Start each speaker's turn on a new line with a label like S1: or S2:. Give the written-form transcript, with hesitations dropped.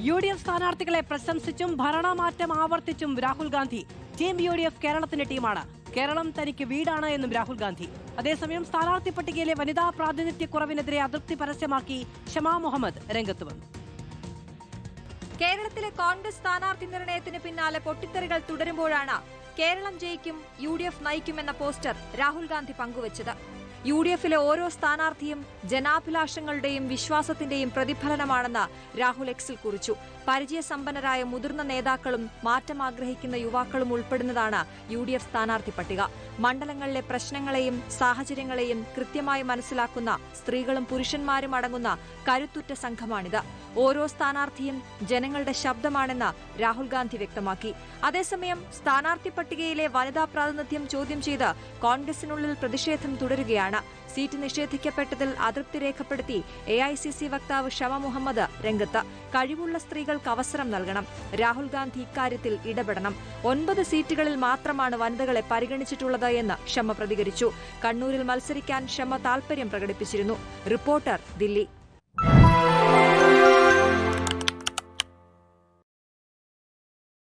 S1: UDF സ്ഥാനാർത്ഥികളെ പ്രശംസിച്ചും ഭരണമാറ്റം ആവർത്തിച്ചും Rahul Gandhi. Team UDF കേരളത്തിന്റെ ടീമാണ്. കേരളം തനിക്ക് വീടാണ് എന്നും രാഹുൽ ഗാന്ധി. അതേസമയം സ്ഥാനാർത്ഥി പട്ടികയിലെ വനിതാ പ്രാതിനിധ്യക്കുറവിനെതിരെ അതൃപ്തി പരസ്യമാക്കി ഷമാ മുഹമ്മദ് രംഗത്ത് വന്നു.
S2: കേരളത്തിലെ കോൺഗ്രസ് സ്ഥാനാർത്ഥി നിർണയത്തിന് പിന്നാലെ പൊട്ടിത്തെറികൾ തുടരുമ്പോഴാണ് കേരളം ജയിക്കും UDF നയിക്കുമെന്ന പോസ്റ്റർ രാഹുൽ ഗാന്ധി പങ്കുവച്ചത്. UDFിലെ ഓരോ സ്ഥാനാർത്ഥിയും ജനാഭിലാഷങ്ങളുടെയും വിശ്വാസത്തിന്റെയും പ്രതിഫലനമാണെന്ന് രാഹുൽ എക്സിൽ കുറിച്ചു. പരിചയസമ്പന്നരായ മുതിർന്ന നേതാക്കളും മാറ്റം ആഗ്രഹിക്കുന്ന യുവാക്കളും ഉൾപ്പെടുന്നതാണ് UDF സ്ഥാനാർത്ഥി പട്ടിക. മണ്ഡലങ്ങളിലെ പ്രശ്നങ്ങളെയും സാഹചര്യങ്ങളെയും കൃത്യമായി മനസ്സിലാക്കുന്ന സ്ത്രീകളും പുരുഷന്മാരും അടങ്ങുന്ന കരുത്തുറ്റ സംഘമാണിത്. ഓരോ സ്ഥാനാർത്ഥിയും ജനങ്ങളുടെ ശബ്ദമാണെന്ന് രാഹുൽ ഗാന്ധി വ്യക്തമാക്കി. അതേസമയം സ്ഥാനാർത്ഥി പട്ടികയിലെ വനിതാ പ്രാതിനിധ്യം ചോദ്യം ചെയ്ത് കോൺഗ്രസിനുള്ളിൽ പ്രതിഷേധം തുടരുകയാണ്. സീറ്റ് നിഷേധിക്കപ്പെട്ടതിൽ അതൃപ്തി രേഖപ്പെടുത്തി AICC വക്താവ് ഷമാ മുഹമ്മദ് രംഗത്ത്. കഴിവുള്ള സ്ത്രീകൾക്ക് അവസരം നൽകണം. രാഹുൽ ഗാന്ധി ഇക്കാര്യത്തിൽ ഇടപെടണം. 9 സീറ്റുകളിൽ മാത്രമാണ് വനിതകളെ പരിഗണിച്ചിട്ടുള്ളത് എന്ന് ഷമ പ്രതികരിച്ചു. കണ്ണൂരിൽ മത്സരിക്കാൻ ഷമ താൽപര്യം പ്രകടിപ്പിച്ചിരുന്നു. റിപ്പോർട്ടർ, ദില്ലി.